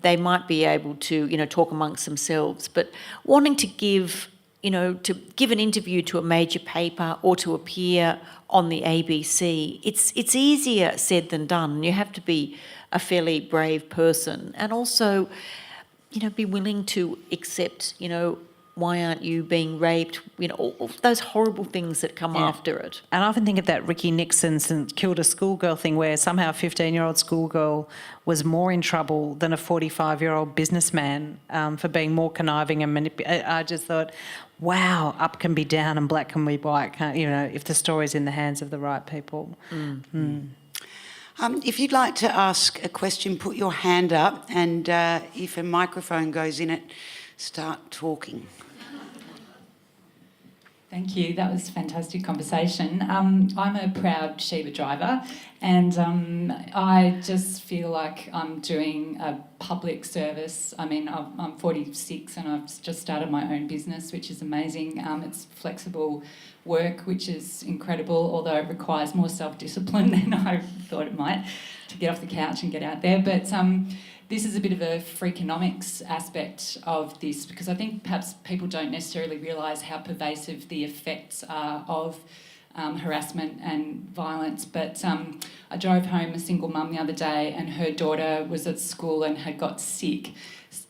they might be able to, talk amongst themselves, but wanting to give an interview to a major paper or to appear on the ABC, it's easier said than done. You have to be a fairly brave person, and also, be willing to accept, why aren't you being raped? All those horrible things that come after it. And I often think of that Ricky Nixon killed a schoolgirl thing, where somehow a 15-year-old schoolgirl was more in trouble than a 45-year-old businessman for being more conniving and manipulative. I just thought, wow, up can be down and black can be white, if the story's in the hands of the right people. If you'd like to ask a question, put your hand up, and if a microphone goes in it, start talking. Thank you. That was a fantastic conversation. I'm a proud Shebah driver, and I just feel like I'm doing a public service. I mean, I'm 46 and I've just started my own business, which is amazing. It's flexible work, which is incredible, although it requires more self-discipline than I thought it might to get off the couch and get out there. But this is a bit of a freakonomics aspect of this, because I think perhaps people don't necessarily realise how pervasive the effects are of harassment and violence. But I drove home a single mum the other day, and her daughter was at school and had got sick,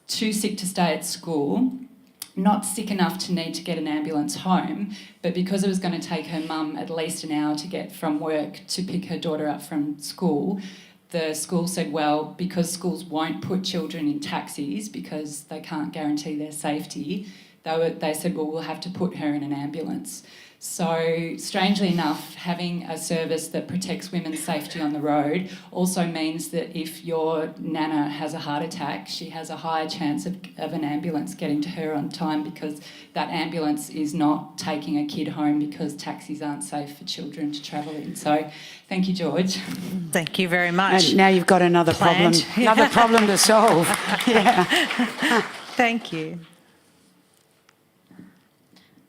too sick to stay at school, not sick enough to need to get an ambulance home, but because it was going to take her mum at least an hour to get from work to pick her daughter up from school, the school said, well, because schools won't put children in taxis because they can't guarantee their safety, they said, well, we'll have to put her in an ambulance. So, strangely enough, having a service that protects women's safety on the road also means that if your nana has a heart attack, she has a higher chance of an ambulance getting to her on time, because that ambulance is not taking a kid home because taxis aren't safe for children to travel in. So, thank you, George. Thank you very much. And now you've got another problem to solve. Yeah. Thank you.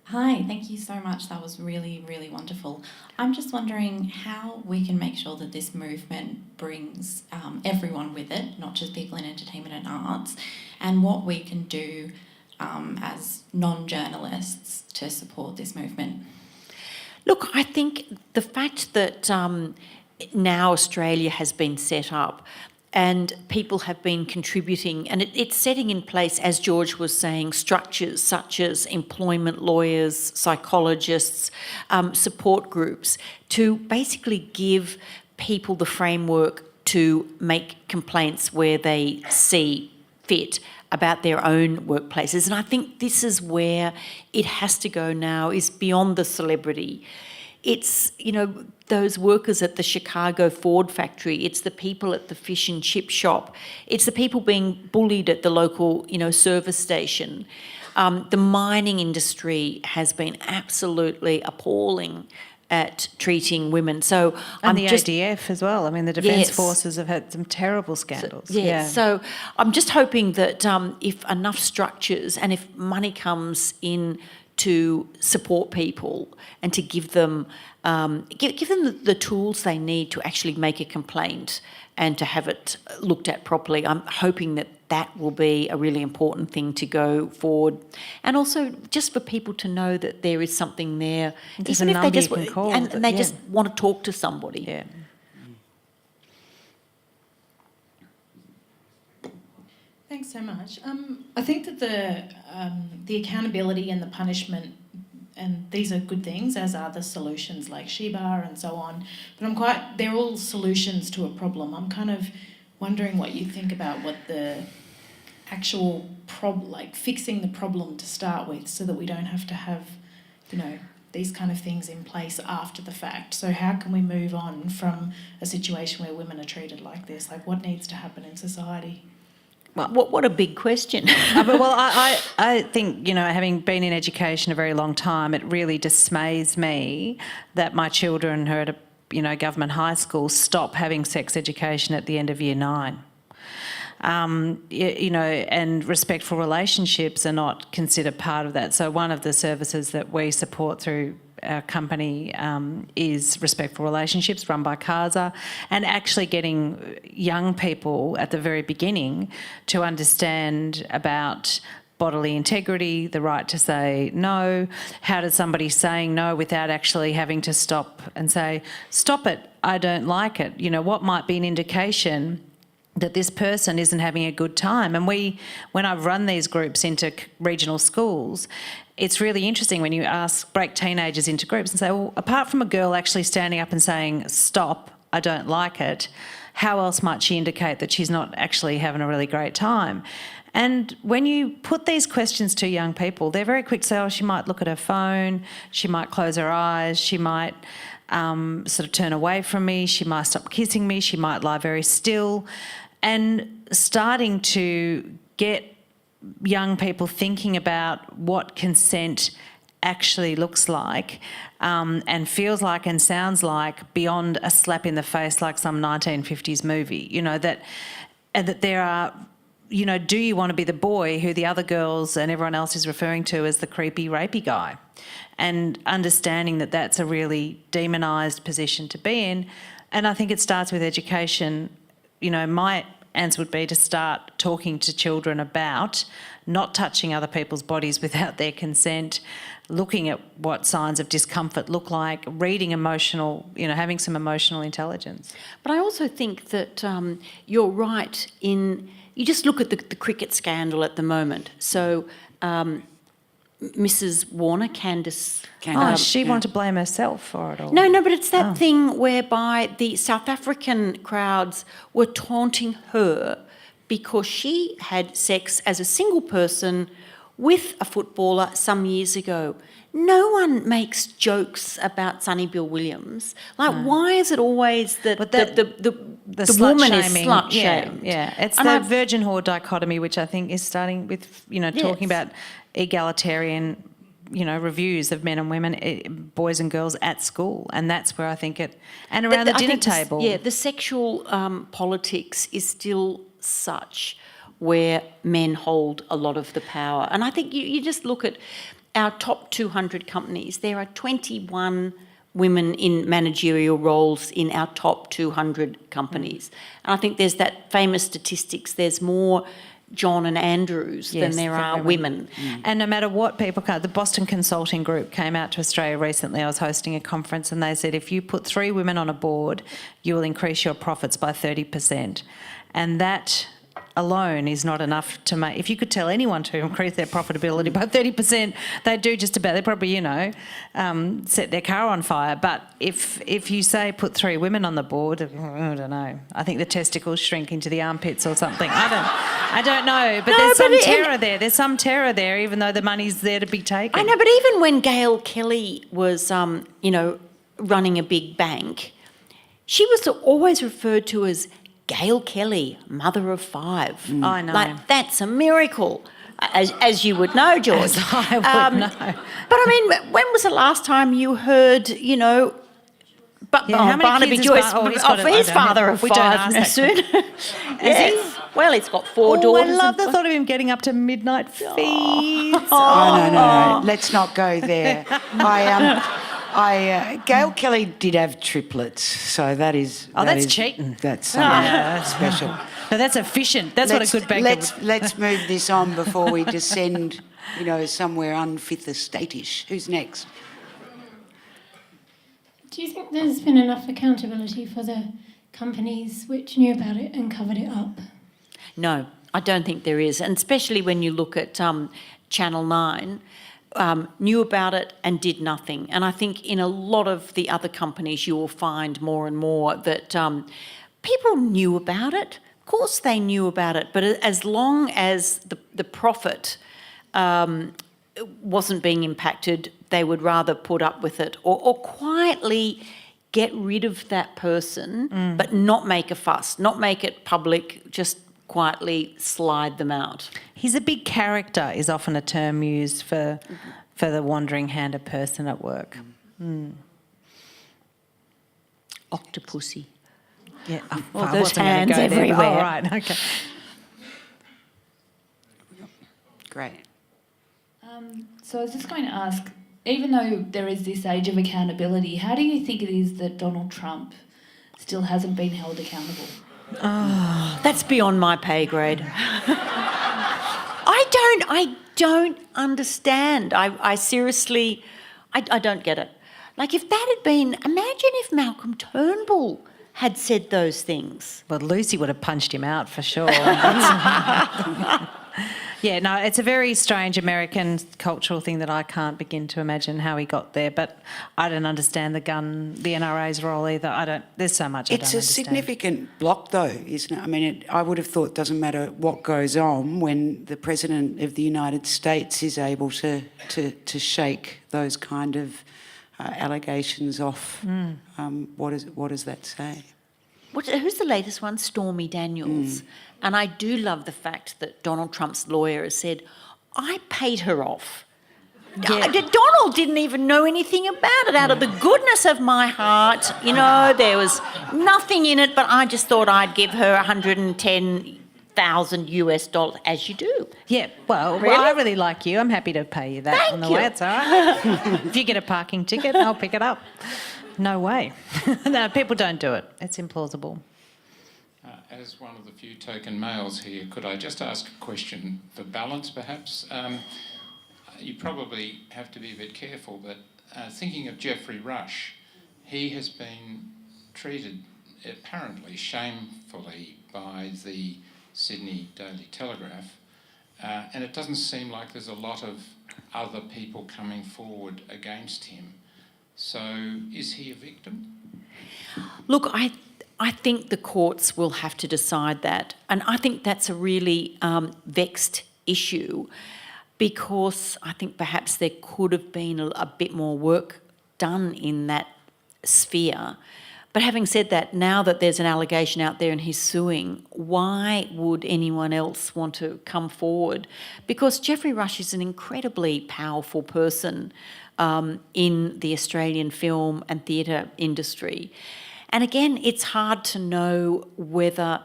Hi, thank you so much. That was really, really wonderful. I'm just wondering how we can make sure that this movement brings everyone with it, not just people in entertainment and arts, and what we can do as non-journalists to support this movement. Look, I think the fact that now Australia has been set up and people have been contributing, and it's setting in place, as George was saying, structures such as employment lawyers, psychologists, support groups, to basically give people the framework to make complaints where they see fit about their own workplaces. And I think this is where it has to go now, is beyond the celebrity. It's, those workers at the Chicago Ford factory. It's the people at the fish and chip shop. It's the people being bullied at the local, service station. The mining industry has been absolutely appalling at treating women. So And the ADF as well. I mean, the Defence Forces have had some terrible scandals. So I'm just hoping that if enough structures and if money comes in to support people and to give them the tools they need to actually make a complaint and to have it looked at properly. I'm hoping that that will be a really important thing to go forward, and also just for people to know that there is something there, There's even a if they number just you can call, and they yeah. just want to talk to somebody. Yeah. Thanks so much. I think that the accountability and the punishment, and these are good things, as are the solutions like Shebah and so on. But they're all solutions to a problem. I'm kind of wondering what you think about what the actual fixing the problem to start with, so that we don't have to have, these kind of things in place after the fact. So how can we move on from a situation where women are treated like this? Like, what needs to happen in society? What a big question. I think, having been in education a very long time, it really dismays me that my children who are at a government high school stop having sex education at the end of year 9. And respectful relationships are not considered part of that. So one of the services that we support through our company is Respectful Relationships, run by CASA, and actually getting young people at the very beginning to understand about bodily integrity, the right to say no, how does somebody saying no without actually having to stop and say, stop it, I don't like it. What might be an indication that this person isn't having a good time. And when I've run these groups into regional schools, it's really interesting when you break teenagers into groups and say, well, apart from a girl actually standing up and saying, stop, I don't like it, how else might she indicate that she's not actually having a really great time? And when you put these questions to young people, they're very quick to say, oh, she might look at her phone, she might close her eyes, she might sort of turn away from me, she might stop kissing me, she might lie very still. And starting to get young people thinking about what consent actually looks like and feels like and sounds like beyond a slap in the face like some 1950s movie, that there are, do you want to be the boy who the other girls and everyone else is referring to as the creepy, rapey guy? And understanding that that's a really demonised position to be in. And I think it starts with education. My answer would be to start talking to children about not touching other people's bodies without their consent, looking at what signs of discomfort look like, reading having some emotional intelligence. But I also think that you're right you just look at the cricket scandal at the moment. So Mrs. Warner, Candice. She wanted to blame herself for it all. No, but it's that thing whereby the South African crowds were taunting her because she had sex as a single person with a footballer some year ago. No one makes jokes about Sonny Bill Williams. Why is it always that the woman is slut shamed? Yeah. It's the virgin whore dichotomy, which I think is starting with, talking about egalitarian, reviews of men and women, boys and girls at school. And that's where I think and around the dinner table. The sexual politics is still such where men hold a lot of the power. And I think you just look at our top 200 companies, there are 21 women in managerial roles in our top 200 companies. And I think there's that famous statistics, there's more John and Andrews than there are women. And no matter what people the Boston Consulting Group came out to Australia recently. I was hosting a conference and they said if you put 3 women on a board, you will increase your profits by 30%. And that alone is not enough to make. If you could tell anyone to increase their profitability by 30%, they'd do just about. They probably, set their car on fire. But if you say put 3 women on the board, I don't know. I think the testicles shrink into the armpits or something. I don't know. But there's some terror there. There's some terror there, even though the money's there to be taken. I know, but even when Gail Kelly was, running a big bank, she was always referred to as Gail Kelly, mother of 5. I know. That's a miracle, as you would know, George. As I would know. But I mean, when was the last time you heard, Barnaby Joyce, he's father of 5 soon. Is he? Well, he's got 4 daughters. I love the thought of him getting up to midnight feeds. No. Let's not go there. Gail Kelly did have triplets, so that is... that's cheating. That's special. No, that's efficient. That's what a good banker would... Let's move this on before we descend, somewhere unfit the state-ish. Who's next? Do you think there's been enough accountability for the companies which knew about it and covered it up? No, I don't think there is, and especially when you look at Channel 9... knew about it and did nothing. And I think in a lot of the other companies you will find more and more that people knew about it. Of course they knew about it, but as long as the profit wasn't being impacted, they would rather put up with it or quietly get rid of that person but not make a fuss, not make it public, just quietly slide them out. He's a big character is often a term used for the wandering-handed person at work. Octopussy. Yeah, All I those wasn't gonna hands go there, but- everywhere. Oh, right, okay. Great. So I was just going to ask, even though there is this age of accountability, how do you think it is that Donald Trump still hasn't been held accountable? That's beyond my pay grade. I don't understand. I seriously, I don't get it. Like, if that had been, imagine if Malcolm Turnbull had said those things. Well, Lucy would have punched him out for sure. Yeah, no, it's a very strange American cultural thing that I can't begin to imagine how he got there. But I don't understand the NRA's role either. There's so much I don't It's understand. a significant block, though, isn't it? I mean, I would have thought it doesn't matter what goes on when the President of the United States is able to shake those kind of allegations off. What does that say? Who's the latest one? Stormy Daniels. And I do love the fact that Donald Trump's lawyer has said, I paid her off. Donald didn't even know anything about it. Out of the goodness of my heart, there was nothing in it, but I just thought I'd give her $110,000 as you do. Yeah, well, I really like you. I'm happy to pay you that Thank on the you. way. It's all right. If you get a parking ticket, I'll pick it up. No way. No, people don't do it. It's implausible. As one of the few token males here, could I just ask a question for balance, perhaps? You probably have to be a bit careful, but thinking of Geoffrey Rush, he has been treated apparently shamefully by the Sydney Daily Telegraph, and it doesn't seem like there's a lot of other people coming forward against him. So is he a victim? Look, I think the courts will have to decide that. And I think that's a really vexed issue, because I think perhaps there could have been a bit more work done in that sphere. But having said that, now that there's an allegation out there and he's suing, why would anyone else want to come forward? Because Geoffrey Rush is an incredibly powerful person in the Australian film and theatre industry. And again, it's hard to know whether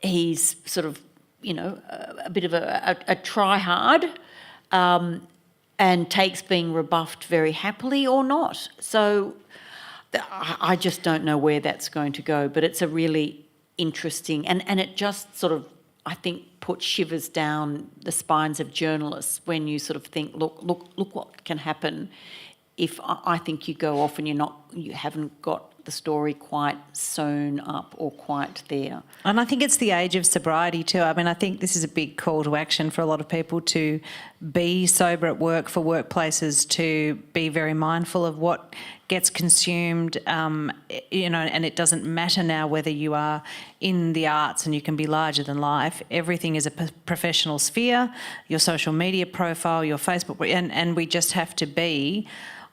he's sort of, a bit of a try-hard and takes being rebuffed very happily or not. So I just don't know where that's going to go, but it's a really interesting, and it just sort of, I think, puts shivers down the spines of journalists when you sort of think, look what can happen if I think you go off and you haven't got the story quite sewn up or quite there. And I think it's the age of sobriety too. I mean, I think this is a big call to action for a lot of people to be sober at work, for workplaces to be very mindful of what gets consumed, and it doesn't matter now whether you are in the arts and you can be larger than life. Everything is a professional sphere, your social media profile, your Facebook, and we just have to be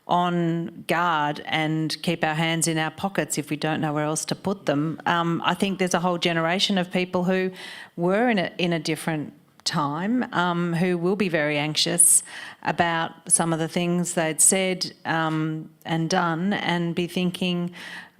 on guard and keep our hands in our pockets if we don't know where else to put them. I think there's a whole generation of people who were in a different time who will be very anxious about some of the things they'd said and done, and be thinking,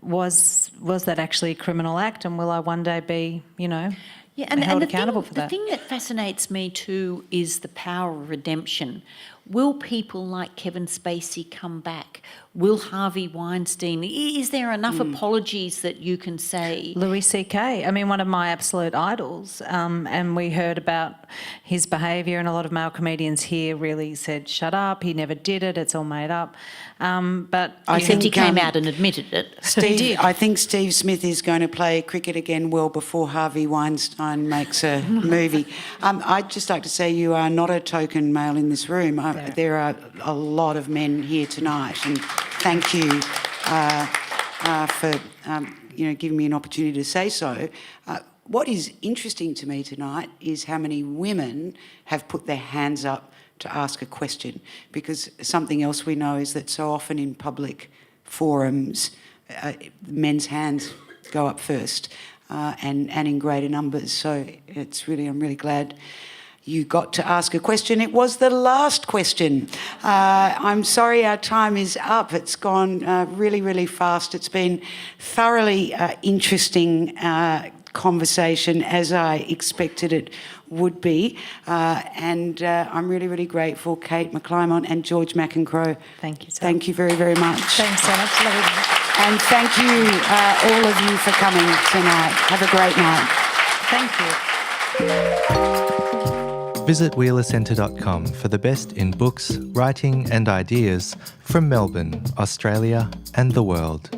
was that actually a criminal act, and will I one day be, held accountable for that? The thing that fascinates me too is the power of redemption. Will people like Kevin Spacey come back? Will Harvey Weinstein? Is there enough apologies that you can say? Louis C.K., I mean, one of my absolute idols, and we heard about his behaviour, and a lot of male comedians here really said, shut up, he never did it, it's all made up. But Except he came out and admitted it. Steve, did. I think Steve Smith is going to play cricket again well before Harvey Weinstein makes a movie. I'd just like to say you are not a token male in this room. There are a lot of men here tonight, and thank you for giving me an opportunity to say so. What is interesting to me tonight is how many women have put their hands up to ask a question, because something else we know is that so often in public forums, men's hands go up first. and in greater numbers. So I'm really glad you got to ask a question. It was the last question. I'm sorry our time is up. It's gone really, really fast. It's been thoroughly interesting conversation, as I expected it would be. And I'm really, really grateful, Kate McClymont and George McEncroe. Thank you, Sally. Thank you very, very much. Thanks so much. Lovely. And thank you, all of you, for coming tonight. Have a great night. Thank you. Visit wheelercentre.com for the best in books, writing and ideas from Melbourne, Australia and the world.